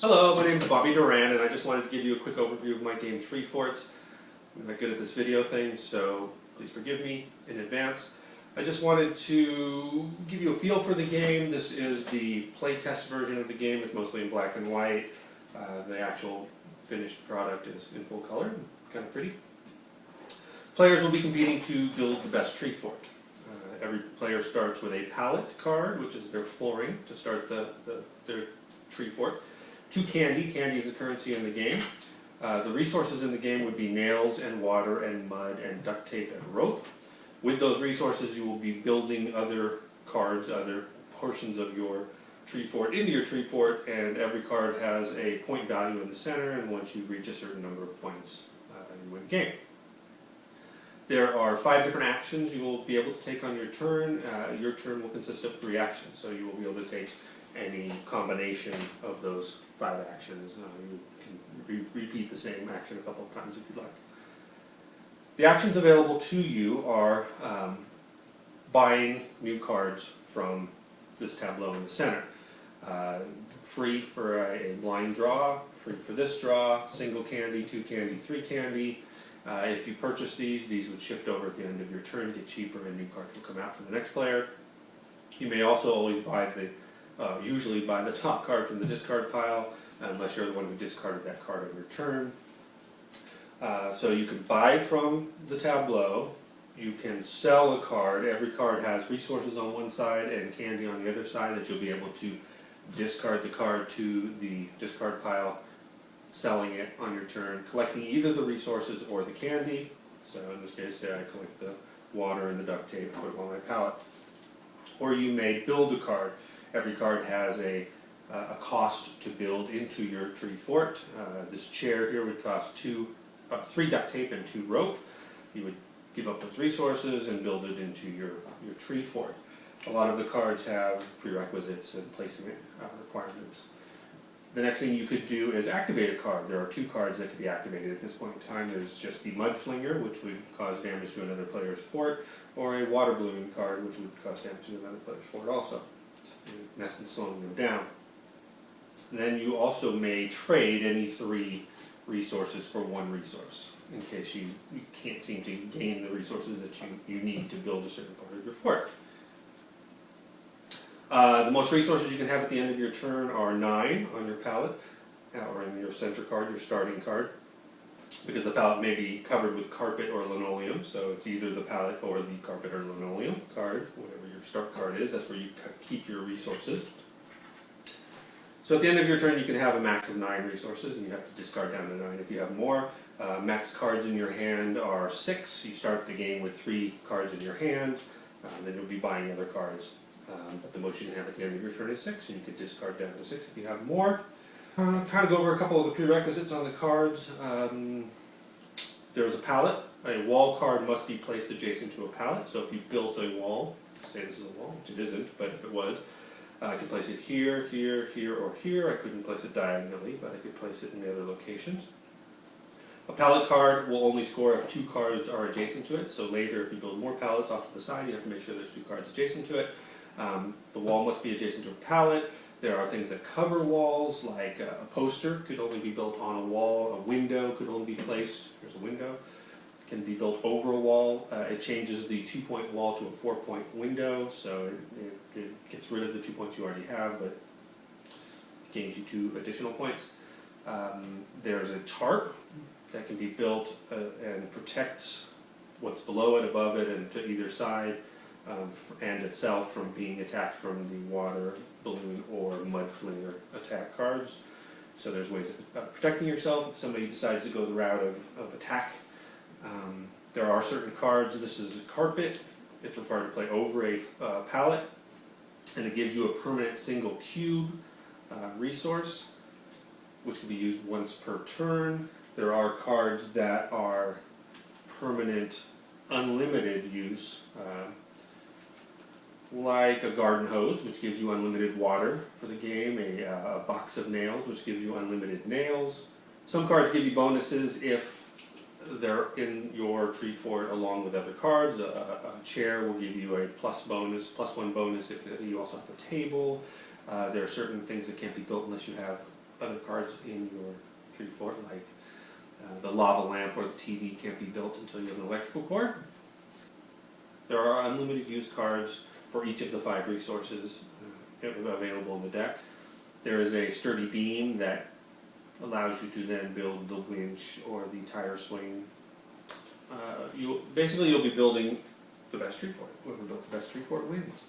Hello, my name is Bobby Doran, and I just wanted to give you a quick overview of my game TreeForts. I'm not good at this video thing, so please forgive me in advance. I just wanted to give you a feel for the game. This is the playtest version of the game. It's mostly in black and white. The actual finished product is in full color, kind of pretty. Players will be competing to build the best tree fort. Every player starts with a pallet card, which is their flooring to start their tree fort. 2 candy. Candy is a currency in the game. The resources in the game would be nails and water and mud and duct tape and rope. With those resources, you will be building other cards, other portions of your tree fort into your tree fort, and every card has a point value in the center, and once you reach a certain number of points, you win the game. There are 5 different actions you will be able to take on your turn. Your turn will consist of 3 actions, so you will be able to take any combination of those 5 actions. You can repeat the same action a couple of times if you'd like. The actions available to you are buying new cards from this tableau in the center. Free for a blind draw, free for this draw, single candy, 2 candy, 3 candy. If you purchase these would shift over at the end of your turn, get cheaper, and new cards will come out for the next player. You may also always buy usually buy the top card from the discard pile, unless you're the one who discarded that card on your turn. So you can buy from the tableau, you can sell a card. Every card has resources on one side and candy on the other side that you'll be able to discard the card to the discard pile, selling it on your turn, collecting either the resources or the candy. So in this case, say I collect the water and the duct tape and put it on my pallet. Or you may build a card. Every card has a cost to build into your tree fort. This chair here would cost 3 duct tape and 2 rope. You would give up those resources and build it into your tree fort. A lot of the cards have prerequisites and placement requirements. The next thing you could do is activate a card. There are 2 cards that can be activated at this point in time. There's just the Mud Flinger, which would cause damage to another player's fort, or a Water Balloon card, which would cause damage to another player's fort also, in essence slowing them down. Then you also may trade any 3 resources for 1 resource, in case you can't seem to gain the resources that you need to build a certain part of your fort. The most resources you can have at the end of your turn are 9 on your pallet, or in your center card, your starting card, because the pallet may be covered with carpet or linoleum, so it's either the pallet or the carpet or linoleum card, whatever your start card is. That's where you keep your resources. So at the end of your turn, you can have a max of 9 resources, and you have to discard down to 9 if you have more. Max cards in your hand are 6. You start the game with 3 cards in your hand, then you'll be buying other cards. But the most you can have at the end of your turn is 6, and you can discard down to 6 if you have more. Kind of go over a couple of the prerequisites on the cards. There's a pallet. A wall card must be placed adjacent to a pallet. So if you built a wall, say this is a wall, which it isn't, but if it was, I could place it here, here, here, or here. I couldn't place it diagonally, but I could place it in the other locations. A pallet card will only score if 2 cards are adjacent to it. So later, if you build more pallets off to the side, you have to make sure there's 2 cards adjacent to it. The wall must be adjacent to a pallet. There are things that cover walls, like a poster could only be built on a wall. A window could only be placed, here's a window, can be built over a wall. It changes the 2-point wall to a 4-point window, so it gets rid of the 2 points you already have, but gains you 2 additional points. There's a tarp that can be built and protects what's below it, above it, and to either side. And itself from being attacked from the water balloon or mud flinger attack cards. So there's ways of protecting yourself if somebody decides to go the route of attack. There are certain cards. This is a carpet. It's required to play over a pallet, and it gives you a permanent single cube resource, which can be used once per turn. There are cards that are permanent unlimited use, like a garden hose, which gives you unlimited water for the game, a box of nails, which gives you unlimited nails. Some cards give you bonuses if they're in your tree fort along with other cards. A chair will give you a +1 bonus if you also have a table. There are certain things that can't be built unless you have other cards in your tree fort, like the lava lamp or the TV can't be built until you have an electrical cord. There are unlimited use cards for each of the 5 resources available in the deck. There is a sturdy beam that allows you to then build the winch or the tire swing. You'll be building the best tree fort. Whoever builds the best tree fort wins.